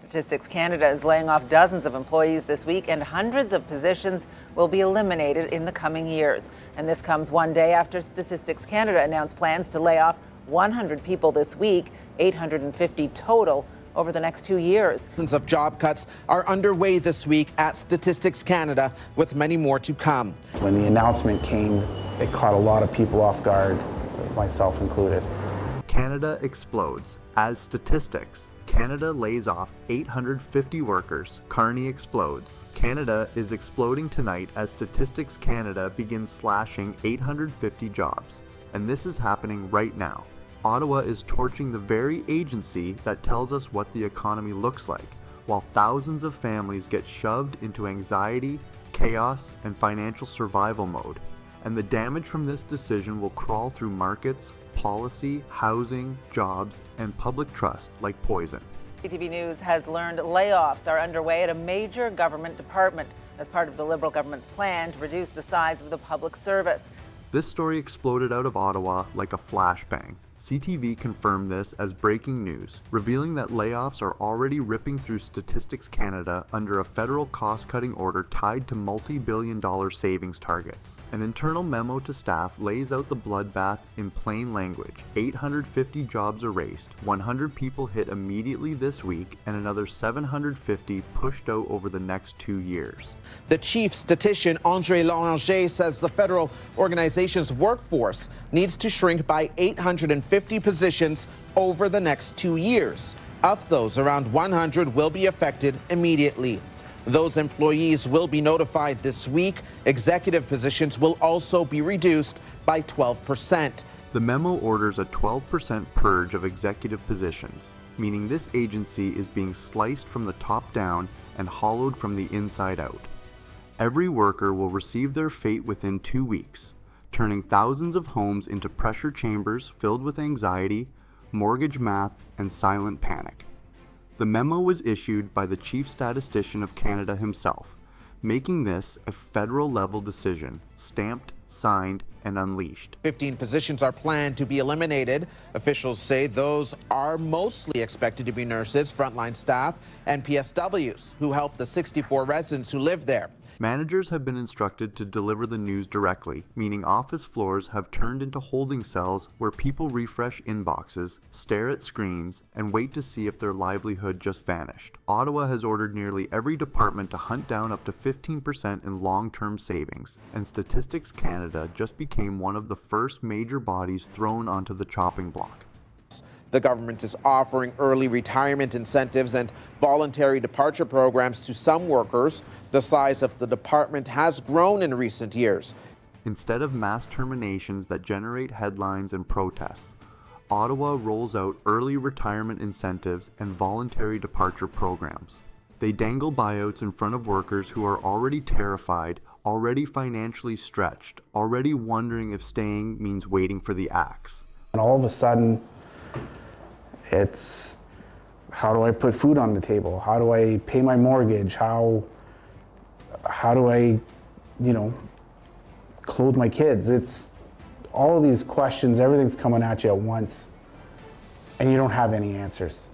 Statistics Canada is laying off dozens of employees this week, and hundreds of positions will be eliminated in the coming years. And this comes one day after Statistics Canada announced plans to lay off 100 people this week, 850 total over the next 2 years. Dozens of job cuts are underway this week at Statistics Canada, with many more to come. When the announcement came, it caught a lot of people off guard, myself included. Canada explodes. As Statistics Canada lays off 850 workers, Carney explodes. Canada is exploding tonight as Statistics Canada begins slashing 850 jobs. And this is happening right now. Ottawa is torching the very agency that tells us what the economy looks like, while thousands of families get shoved into anxiety, chaos, and financial survival mode. And the damage from this decision will crawl through markets, policy, housing, jobs, and public trust like poison. CTV News has learned layoffs are underway at a major government department as part of the Liberal government's plan to reduce the size of the public service. This story exploded out of Ottawa like a flashbang. CTV confirmed this as breaking news, revealing that layoffs are already ripping through Statistics Canada under a federal cost-cutting order tied to multi-billion-dollar savings targets. An internal memo to staff lays out the bloodbath in plain language. 850 jobs erased, 100 people hit immediately this week, and another 750 pushed out over the next 2 years. The chief statistician, André Loranger, says the federal organization's workforce needs to shrink by 850 positions over the next 2 years. Of those, around 100 will be affected immediately. Those employees will be notified this week. Executive positions will also be reduced by 12%. The memo orders a 12% purge of executive positions, meaning this agency is being sliced from the top down and hollowed from the inside out. Every worker will receive their fate within 2 weeks, turning thousands of homes into pressure chambers filled with anxiety, mortgage math, and silent panic. The memo was issued by the Chief Statistician of Canada himself, making this a federal-level decision, stamped, signed, and unleashed. 15 positions are planned to be eliminated. Officials say those are mostly expected to be nurses, frontline staff, and PSWs who help the 64 residents who live there. Managers have been instructed to deliver the news directly, meaning office floors have turned into holding cells where people refresh inboxes, stare at screens, and wait to see if their livelihood just vanished. Ottawa has ordered nearly every department to hunt down up to 15% in long-term savings, and Statistics Canada just became one of the first major bodies thrown onto the chopping block. The government is offering early retirement incentives and voluntary departure programs to some workers. The size of the department has grown in recent years. Instead of mass terminations that generate headlines and protests, Ottawa rolls out early retirement incentives and voluntary departure programs. They dangle buyouts in front of workers who are already terrified, already financially stretched, already wondering if staying means waiting for the axe. And all of a sudden, it's, how do I put food on the table? How do I pay my mortgage? How do I, clothe my kids? It's all of these questions, everything's coming at you at once, and you don't have any answers.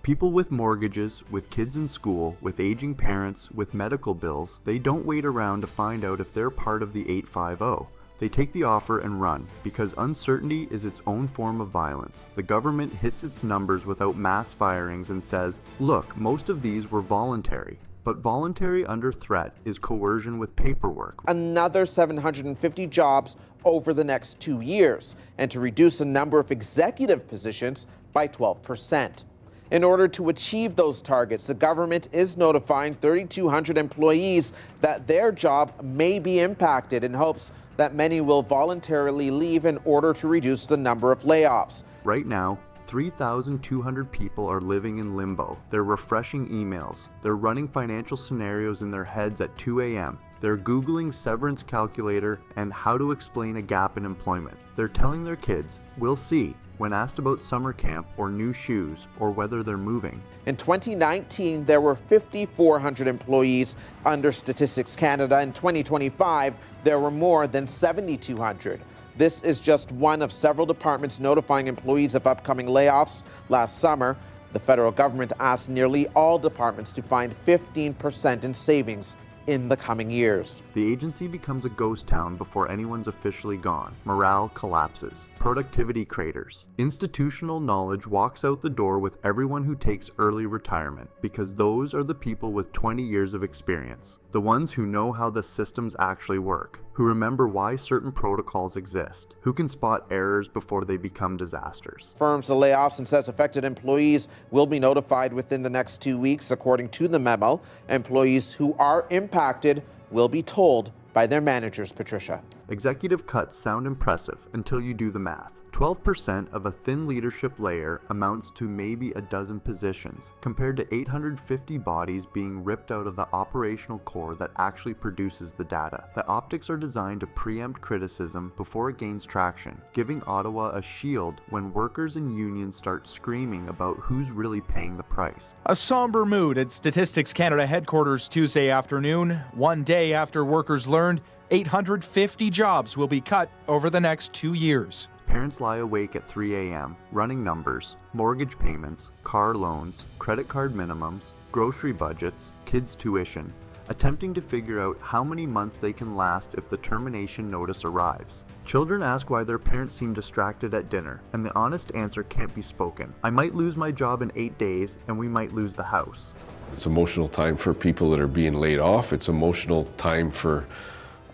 People with mortgages, with kids in school, with aging parents, with medical bills, they don't wait around to find out if they're part of the 850. They take the offer and run, because uncertainty is its own form of violence. The government hits its numbers without mass firings and says, look, most of these were voluntary. But voluntary under threat is coercion with paperwork. Another 750 jobs over the next 2 years, and to reduce the number of executive positions by 12%. In order to achieve those targets, the government is notifying 3,200 employees that their job may be impacted, in hopes that many will voluntarily leave in order to reduce the number of layoffs. Right now, 3,200 people are living in limbo. They're refreshing emails. They're running financial scenarios in their heads at 2 a.m. They're Googling severance calculator and how to explain a gap in employment. They're telling their kids, we'll see, when asked about summer camp or new shoes or whether they're moving. In 2019, there were 5,400 employees under Statistics Canada. In 2025, there were more than 7,200. This is just one of several departments notifying employees of upcoming layoffs. Last summer, The federal government asked nearly all departments to find 15% in savings in the coming years. The agency becomes a ghost town before anyone's officially gone. Morale collapses. Productivity craters. Institutional knowledge walks out the door with everyone who takes early retirement, because those are the people with 20 years of experience. The ones who know how the systems actually work, who remember why certain protocols exist, who can spot errors before they become disasters. Firms the layoffs and says affected employees will be notified within the next 2 weeks, according to the memo. Employees who are impacted will be told by their managers, Patricia. Executive cuts sound impressive until you do the math. 12% of a thin leadership layer amounts to maybe a dozen positions, compared to 850 bodies being ripped out of the operational core that actually produces the data. The optics are designed to preempt criticism before it gains traction, giving Ottawa a shield when workers and unions start screaming about who's really paying the price. A somber mood at Statistics Canada headquarters Tuesday afternoon, one day after workers learned 850 jobs will be cut over the next 2 years. Parents lie awake at 3 a.m., running numbers, mortgage payments, car loans, credit card minimums, grocery budgets, kids' tuition, attempting to figure out how many months they can last if the termination notice arrives. Children ask why their parents seem distracted at dinner, and the honest answer can't be spoken. I might lose my job in 8 days, and we might lose the house. It's emotional time for people that are being laid off. It's emotional time for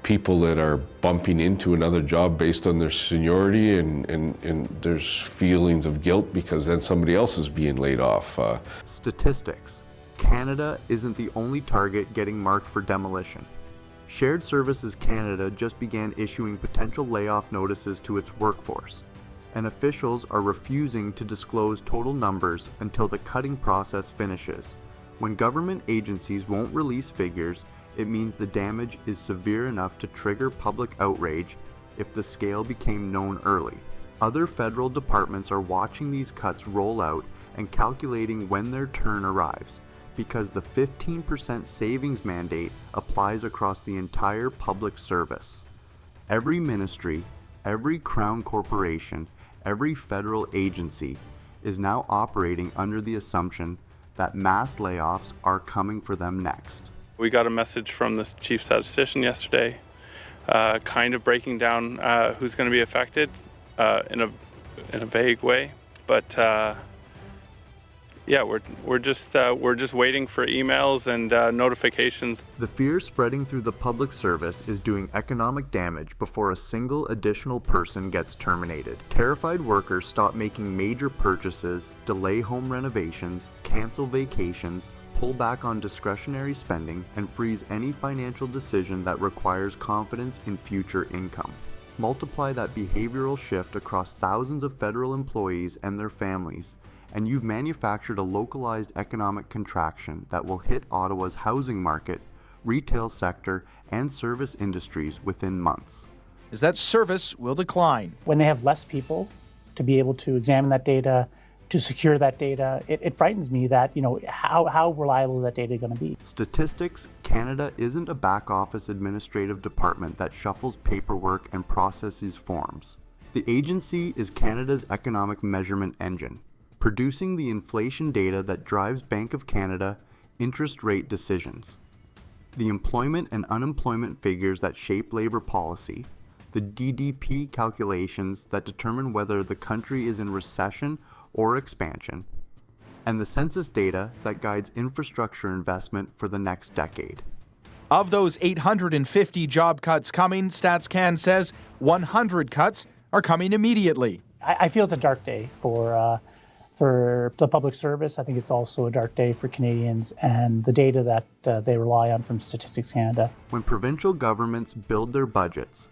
people that are bumping into another job based on their seniority, and there's feelings of guilt because then somebody else is being laid off. Statistics. Canada isn't the only target getting marked for demolition. Shared Services Canada just began issuing potential layoff notices to its workforce, and officials are refusing to disclose total numbers until the cutting process finishes. When government agencies won't release figures, it means the damage is severe enough to trigger public outrage if the scale became known early. Other federal departments are watching these cuts roll out and calculating when their turn arrives, because the 15% savings mandate applies across the entire public service. Every ministry, every crown corporation, every federal agency is now operating under the assumption that mass layoffs are coming for them next. We got a message from the chief statistician yesterday, kind of breaking down who's going to be affected in a vague way. But yeah, we're just waiting for emails and notifications. The fear spreading through the public service is doing economic damage before a single additional person gets terminated. Terrified workers stop making major purchases, delay home renovations, cancel vacations, pull back on discretionary spending, and freeze any financial decision that requires confidence in future income. Multiply that behavioral shift across thousands of federal employees and their families, and you've manufactured a localized economic contraction that will hit Ottawa's housing market, retail sector, and service industries within months. Is that service will decline. When they have less people to be able to examine that data, to secure that data, it frightens me that, how reliable is that data going to be? Statistics Canada isn't a back office administrative department that shuffles paperwork and processes forms. The agency is Canada's economic measurement engine, producing the inflation data that drives Bank of Canada interest rate decisions, the employment and unemployment figures that shape labor policy, the GDP calculations that determine whether the country is in recession or expansion, and the census data that guides infrastructure investment for the next decade. Of those 850 job cuts coming, StatsCan says 100 cuts are coming immediately. I feel it's a dark day for the public service. I think it's also a dark day for Canadians and the data that they rely on from Statistics Canada. When provincial governments build their budgets,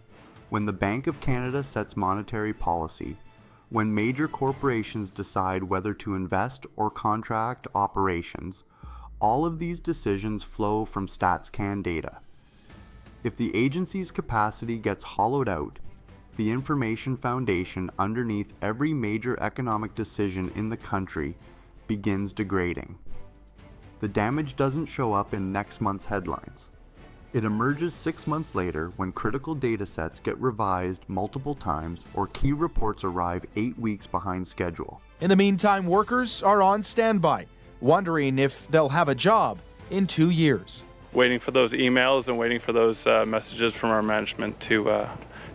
when the Bank of Canada sets monetary policy, when major corporations decide whether to invest or contract operations, all of these decisions flow from StatsCan data. If the agency's capacity gets hollowed out, the information foundation underneath every major economic decision in the country begins degrading. The damage doesn't show up in next month's headlines. It emerges 6 months later when critical data sets get revised multiple times or key reports arrive 8 weeks behind schedule. In the meantime, workers are on standby, wondering if they'll have a job in 2 years. Waiting for those emails and waiting for those messages from our management to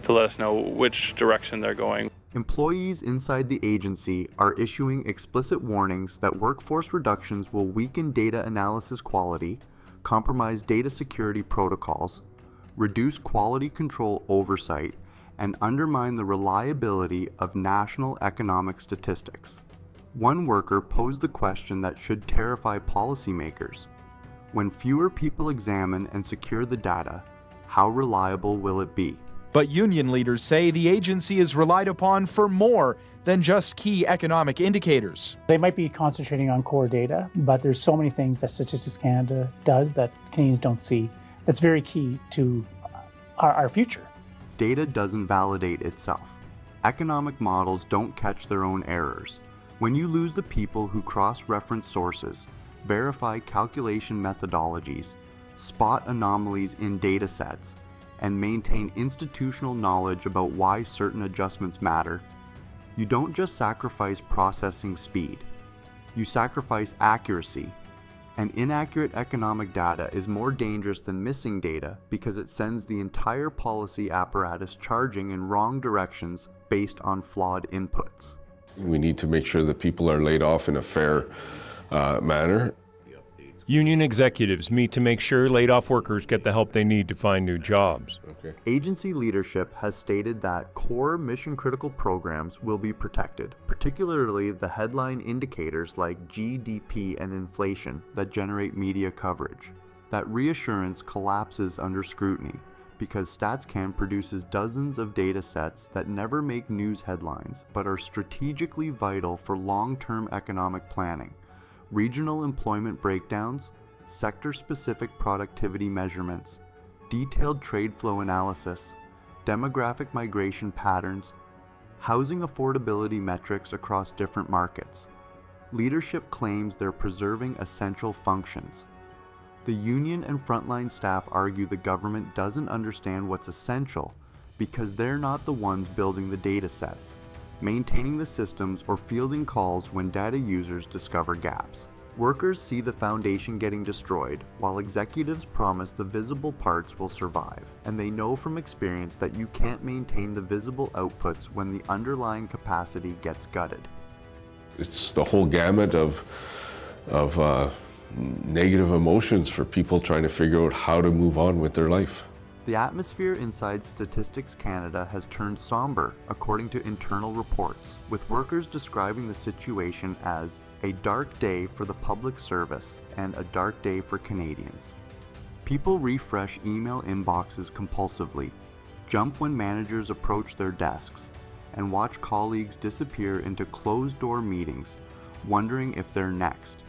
let us know which direction they're going. Employees inside the agency are issuing explicit warnings that workforce reductions will weaken data analysis quality, compromise data security protocols, reduce quality control oversight, and undermine the reliability of national economic statistics. One worker posed the question that should terrify policymakers. When fewer people examine and secure the data, how reliable will it be? But union leaders say the agency is relied upon for more than just key economic indicators. They might be concentrating on core data, but there's so many things that Statistics Canada does that Canadians don't see. That's very key to our future. Data doesn't validate itself. Economic models don't catch their own errors. When you lose the people who cross-reference sources, verify calculation methodologies, spot anomalies in data sets, and maintain institutional knowledge about why certain adjustments matter, you don't just sacrifice processing speed, you sacrifice accuracy. And inaccurate economic data is more dangerous than missing data because it sends the entire policy apparatus charging in wrong directions based on flawed inputs. We need to make sure that people are laid off in a fair manner. Union executives meet to make sure laid-off workers get the help they need to find new jobs. Okay. Agency leadership has stated that core mission-critical programs will be protected, particularly the headline indicators like GDP and inflation that generate media coverage. That reassurance collapses under scrutiny because StatsCan produces dozens of data sets that never make news headlines but are strategically vital for long-term economic planning. Regional employment breakdowns, sector-specific productivity measurements, detailed trade flow analysis, demographic migration patterns, housing affordability metrics across different markets. Leadership claims they're preserving essential functions. The union and frontline staff argue the government doesn't understand what's essential because they're not the ones building the data sets, maintaining the systems, or fielding calls when data users discover gaps. Workers see the foundation getting destroyed, while executives promise the visible parts will survive, and they know from experience that you can't maintain the visible outputs when the underlying capacity gets gutted. It's the whole gamut of negative emotions for people trying to figure out how to move on with their life. The atmosphere inside Statistics Canada has turned somber, according to internal reports, with workers describing the situation as a dark day for the public service and a dark day for Canadians. People refresh email inboxes compulsively, jump when managers approach their desks, and watch colleagues disappear into closed-door meetings, wondering if they're next.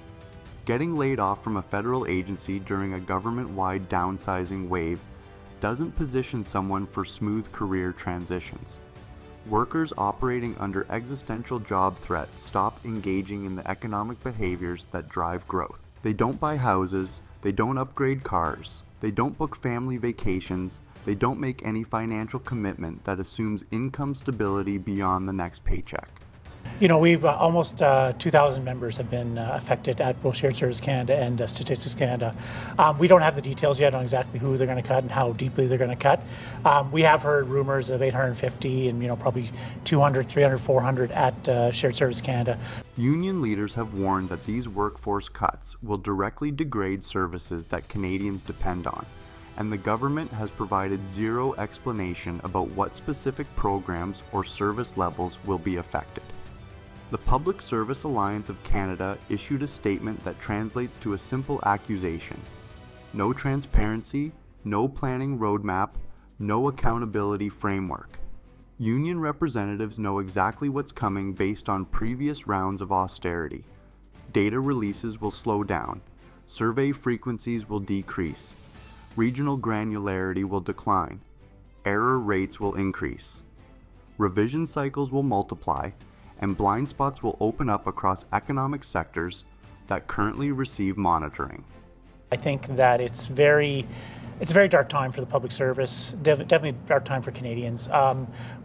Getting laid off from a federal agency during a government-wide downsizing wave doesn't position someone for smooth career transitions. Workers operating under existential job threat stop engaging in the economic behaviors that drive growth. They don't buy houses, they don't upgrade cars, they don't book family vacations, they don't make any financial commitment that assumes income stability beyond the next paycheck. You know, we've almost 2,000 members have been affected at both Shared Service Canada and Statistics Canada. We don't have the details yet on exactly who they're going to cut and how deeply they're going to cut. We have heard rumors of 850 and, probably 200, 300, 400 at Shared Service Canada. Union leaders have warned that these workforce cuts will directly degrade services that Canadians depend on, and the government has provided zero explanation about what specific programs or service levels will be affected. The Public Service Alliance of Canada issued a statement that translates to a simple accusation: no transparency, no planning roadmap, no accountability framework. Union representatives know exactly what's coming based on previous rounds of austerity. Data releases will slow down, survey frequencies will decrease, regional granularity will decline, error rates will increase, revision cycles will multiply, and blind spots will open up across economic sectors that currently receive monitoring. I think that it's very It's a very dark time for the public service, definitely a dark time for Canadians.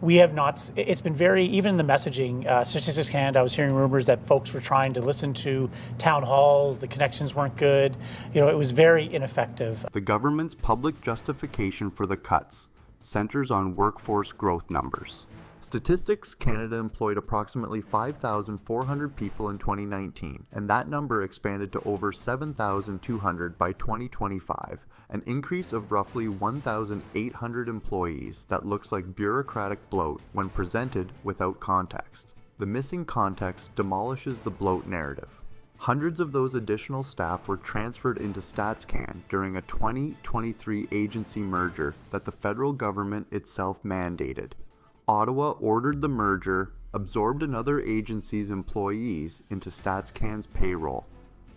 We have not, it's been very, even in the messaging, Statistics Canada, I was hearing rumors that folks were trying to listen to town halls, the connections weren't good. It was very ineffective. The government's public justification for the cuts centers on workforce growth numbers. Statistics Canada employed approximately 5,400 people in 2019, and that number expanded to over 7,200 by 2025, an increase of roughly 1,800 employees that looks like bureaucratic bloat when presented without context. The missing context demolishes the bloat narrative. Hundreds of those additional staff were transferred into StatsCan during a 2023 agency merger that the federal government itself mandated. Ottawa ordered the merger, absorbed another agency's employees into StatsCan's payroll,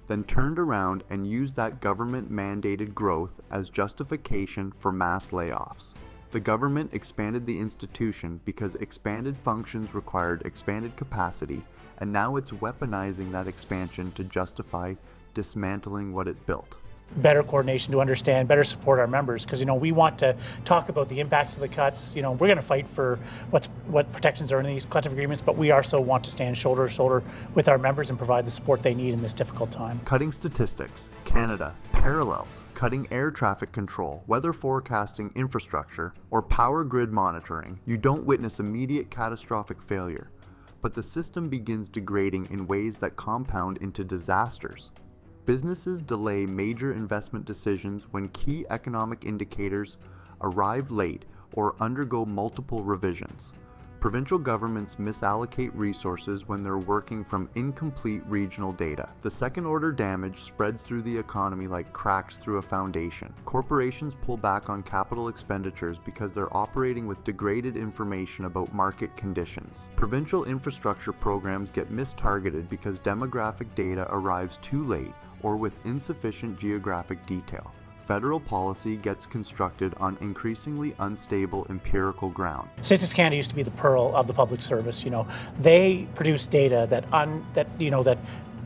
then turned around and used that government-mandated growth as justification for mass layoffs. The government expanded the institution because expanded functions required expanded capacity, and now it's weaponizing that expansion to justify dismantling what it built. Better coordination to understand, better support our members, because we want to talk about the impacts of the cuts. We're going to fight for what protections are in these collective agreements, but we also want to stand shoulder to shoulder with our members and provide the support they need in this difficult time. Cutting statistics, Canada, parallels, cutting air traffic control, weather forecasting infrastructure, or power grid monitoring. You don't witness immediate catastrophic failure, but the system begins degrading in ways that compound into disasters. Businesses delay major investment decisions when key economic indicators arrive late or undergo multiple revisions. Provincial governments misallocate resources when they're working from incomplete regional data. The second-order damage spreads through the economy like cracks through a foundation. Corporations pull back on capital expenditures because they're operating with degraded information about market conditions. Provincial infrastructure programs get mistargeted because demographic data arrives too late or with insufficient geographic detail. Federal policy gets constructed on increasingly unstable empirical ground. Statistics Canada used to be the pearl of the public service. They produce data that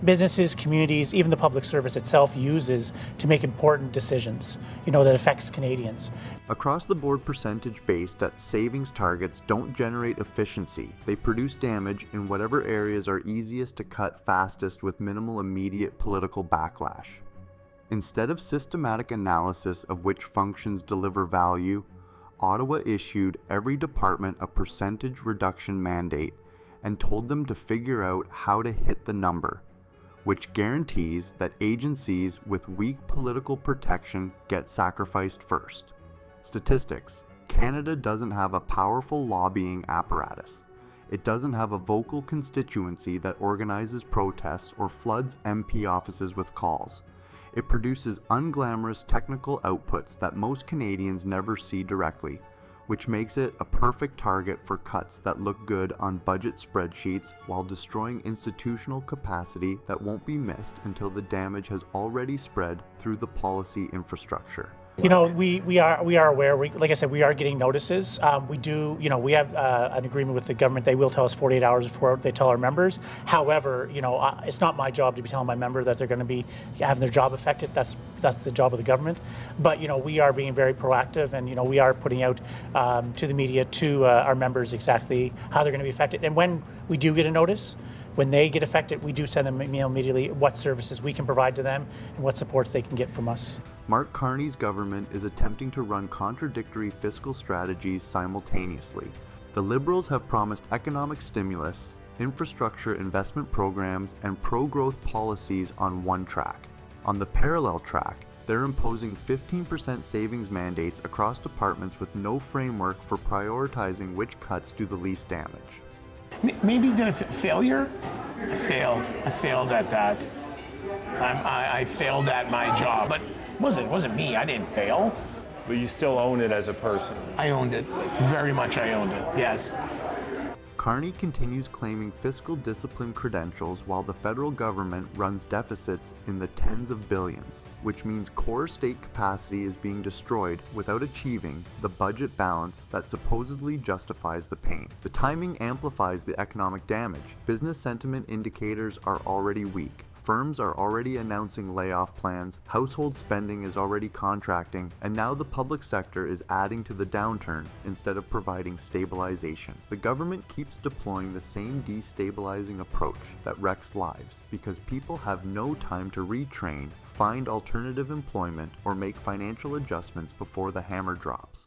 businesses, communities, even the public service itself uses to make important decisions, that affects Canadians. Across the board percentage based at savings targets don't generate efficiency. They produce damage in whatever areas are easiest to cut fastest with minimal immediate political backlash. Instead of systematic analysis of which functions deliver value, Ottawa issued every department a percentage reduction mandate and told them to figure out how to hit the number, which guarantees that agencies with weak political protection get sacrificed first. Statistics. Canada doesn't have a powerful lobbying apparatus. It doesn't have a vocal constituency that organizes protests or floods MP offices with calls. It produces unglamorous technical outputs that most Canadians never see directly, which makes it a perfect target for cuts that look good on budget spreadsheets while destroying institutional capacity that won't be missed until the damage has already spread through the policy infrastructure. We are aware. Like I said, we are getting notices. We have an agreement with the government. They will tell us 48 hours before they tell our members. However, it's not my job to be telling my member that they're going to be having their job affected. That's the job of the government. But we are being very proactive, and we are putting out to the media, to our members, exactly how they're going to be affected. And when we do get a notice, when they get affected, we do send them an email immediately what services we can provide to them and what supports they can get from us. Mark Carney's government is attempting to run contradictory fiscal strategies simultaneously. The Liberals have promised economic stimulus, infrastructure investment programs, and pro-growth policies on one track. On the parallel track, they're imposing 15% savings mandates across departments with no framework for prioritizing which cuts do the least damage. Maybe the failure? I failed at that. I failed at my job, but it wasn't me. I didn't fail. But you still own it as a person. I owned it. Very much I owned it, yes. Carney continues claiming fiscal discipline credentials while the federal government runs deficits in the tens of billions, which means core state capacity is being destroyed without achieving the budget balance that supposedly justifies the pain. The timing amplifies the economic damage. Business sentiment indicators are already weak. Firms are already announcing layoff plans, household spending is already contracting, and now the public sector is adding to the downturn instead of providing stabilization. The government keeps deploying the same destabilizing approach that wrecks lives because people have no time to retrain, find alternative employment, or make financial adjustments before the hammer drops.